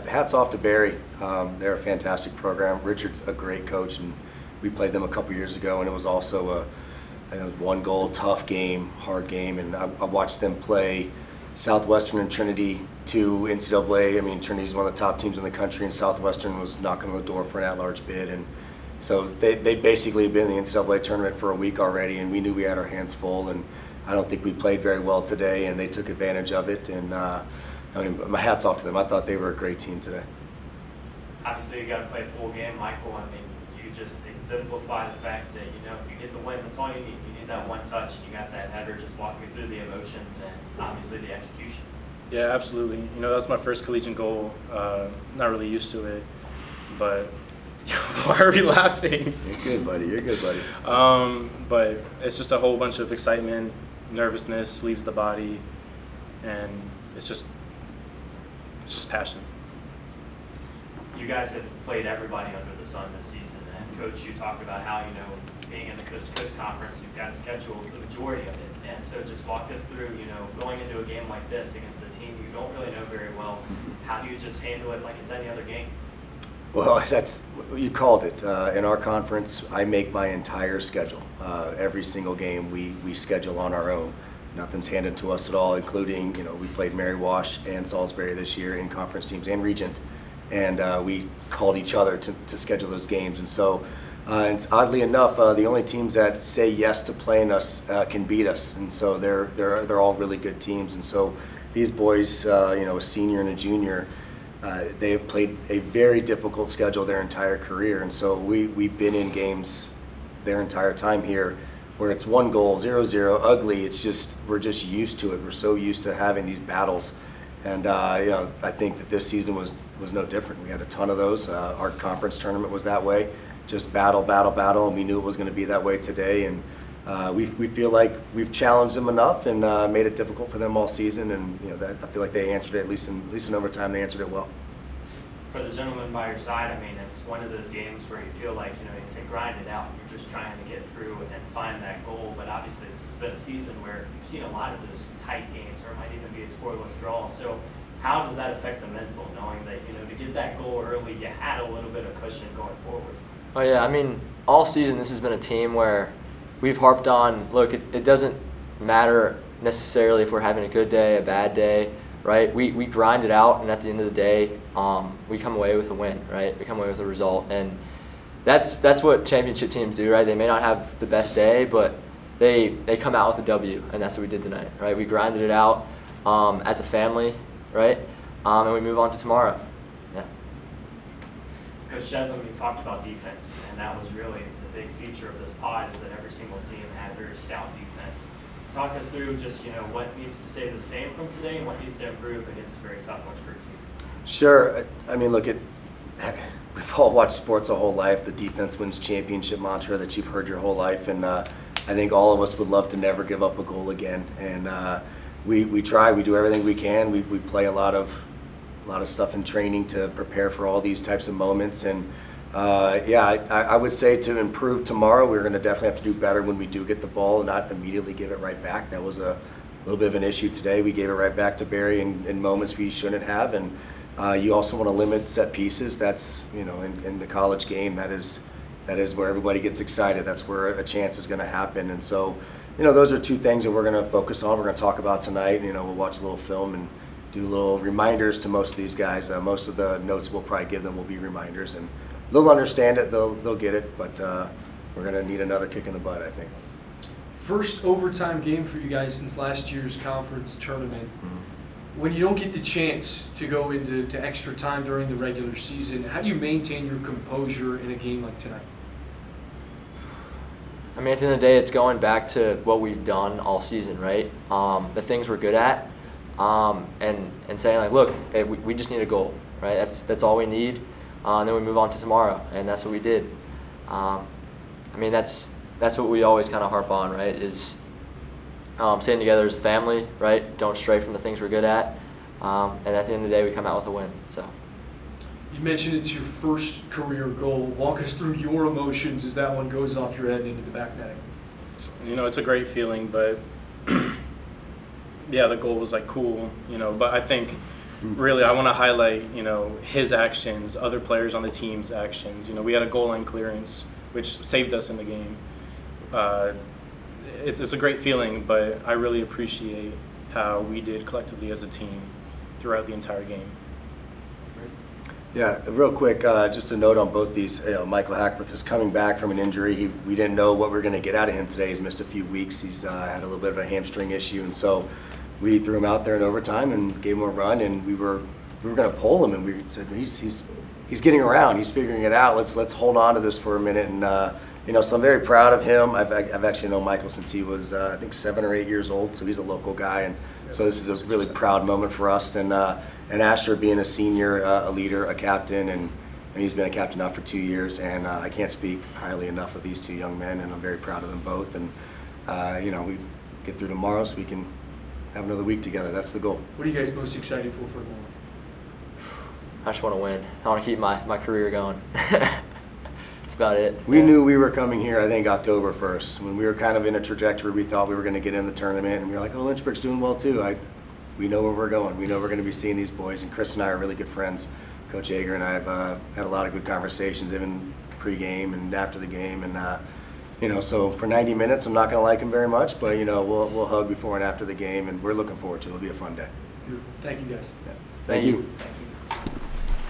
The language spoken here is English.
hats off to Barry. They're a fantastic program. Richard's a great coach, and we played them a couple years ago, and it was also a one goal, tough game, hard game, and I watched them play Southwestern and Trinity to NCAA. I mean, Trinity's one of the top teams in the country, and Southwestern was knocking on the door for an at-large bid, and so they basically had been in the NCAA tournament for a week already, and we knew we had our hands full, and I don't think we played very well today, and they took advantage of it, and I mean, my hat's off to them. I thought they were a great team today. Obviously, you got to play a full game, Michael. I mean, you just exemplify the fact that, if you get the win, that's all you need. You need that one touch, and you got that header. Just walk me through the emotions and obviously the execution. Yeah, absolutely. That was my first collegiate goal. Not really used to it, but why are we laughing? You're good, buddy. You're good, buddy. But it's just a whole bunch of excitement, nervousness leaves the body, and it's just passion. You guys have played everybody under the sun this season, and Coach, you talked about how, being in the Coast-to-Coast Conference, you've got to schedule the majority of it. And so just walk us through, going into a game like this against a team you don't really know very well, how do you just handle it like it's any other game? Well, that's, you called it. In our conference, I make my entire schedule. Every single game we schedule on our own. Nothing's handed to us at all, including, we played Mary Wash and Salisbury this year in conference teams and Regent, and we called each other to schedule those games. And so, and oddly enough, the only teams that say yes to playing us can beat us, and so they're all really good teams. And so these boys, a senior and a junior, they have played a very difficult schedule their entire career, and so we've been in games their entire time here where it's 1 goal, 0-0, ugly. It's just, we're just used to it. We're so used to having these battles, and I think that this season was no different. We had a ton of those. Our conference tournament was that way, just battle, and we knew it was going to be that way today. And we feel like we've challenged them enough and made it difficult for them all season, and I feel like they answered it, at least in overtime. They answered it well. For the gentleman by your side, I mean, it's one of those games where you feel like, you say grind it out. You're just trying to get through and find that goal. But obviously, this has been a season where you've seen a lot of those tight games, or it might even be a scoreless draw. So how does that affect the mental, knowing that, to get that goal early, you had a little bit of cushion going forward? Oh, yeah. I mean, all season, this has been a team where we've harped on, look, it doesn't matter necessarily if we're having a good day, a bad day, right? We grind it out, and at the end of the day, we come away with a win, right? We come away with a result, and that's what championship teams do, right? They may not have the best day, but they come out with a W, and that's what we did tonight, right? We grinded it out as a family, right? And we move on to tomorrow. Yeah. Coach Chezem, you talked about defense, and that was really the big feature of this pod, is that every single team had very stout defense. Talk us through just, what needs to stay the same from today and what needs to improve against a very tough Lynchburg team. Sure. I mean, look, we've all watched sports our whole life, the defense wins championship mantra that you've heard your whole life, and I think all of us would love to never give up a goal again. And we try, we do everything we can. We play a lot of stuff in training to prepare for all these types of moments. And I would say to improve tomorrow, we're going to definitely have to do better when we do get the ball and not immediately give it right back. That was a little bit of an issue today. We gave it right back to Barry in moments we shouldn't have. And you also want to limit set pieces. That's, in the college game, that is where everybody gets excited. That's where a chance is going to happen. And so, those are two things that we're going to focus on. We're going to talk about tonight. We'll watch a little film and do little reminders to most of these guys. Most of the notes we'll probably give them will be reminders, and they'll understand it, they'll get it, but we're going to need another kick in the butt, I think. First overtime game for you guys since last year's conference tournament. Mm-hmm. When you don't get the chance to go into extra time during the regular season, how do you maintain your composure in a game like tonight? I mean, at the end of the day, it's going back to what we've done all season, right? The things we're good at, and saying like, look, hey, we just need a goal, right? That's all we need. And then we move on to tomorrow, and that's what we did. I mean, that's what we always kind of harp on, right? Is staying together as a family, right? Don't stray from the things we're good at, and at the end of the day, we come out with a win. So. You mentioned it's your first career goal. Walk us through your emotions as that one goes off your head into the back netting. It's a great feeling, but yeah, the goal was like cool, but I think really, I want to highlight, his actions, other players on the team's actions. We had a goal line clearance, which saved us in the game. It's a great feeling, but I really appreciate how we did collectively as a team throughout the entire game. Yeah, real quick, just a note on both these. Michael Hackworth is coming back from an injury. We didn't know what we were going to get out of him today. He's missed a few weeks. He's had a little bit of a hamstring issue, and so we threw him out there in overtime and gave him a run. And we were going to pull him, and we said he's getting around. He's figuring it out. Let's hold on to this for a minute. And so I'm very proud of him. I've actually known Michael since he was I think 7 or 8 years old. So he's a local guy, and so this is a really proud moment for us. And Asher being a senior, a leader, a captain, and he's been a captain now for 2 years. And I can't speak highly enough of these two young men, and I'm very proud of them both. And we get through tomorrow so we can have another week together. That's the goal. What are you guys most excited for tomorrow? I just want to win. I want to keep my career going. That's about it. We knew we were coming here, I think, October 1st. When we were kind of in a trajectory, we thought we were going to get in the tournament, and we were like, oh, Lynchburg's doing well too. We know where we're going. We know we're going to be seeing these boys, and Chris and I are really good friends. Coach Yeager and I have had a lot of good conversations, even pre-game and after the game. And, so for 90 minutes, I'm not going to like him very much, but, we'll hug before and after the game, and we're looking forward to it. It'll be a fun day. Beautiful. Thank you, guys. Yeah. Thank you. Thank you.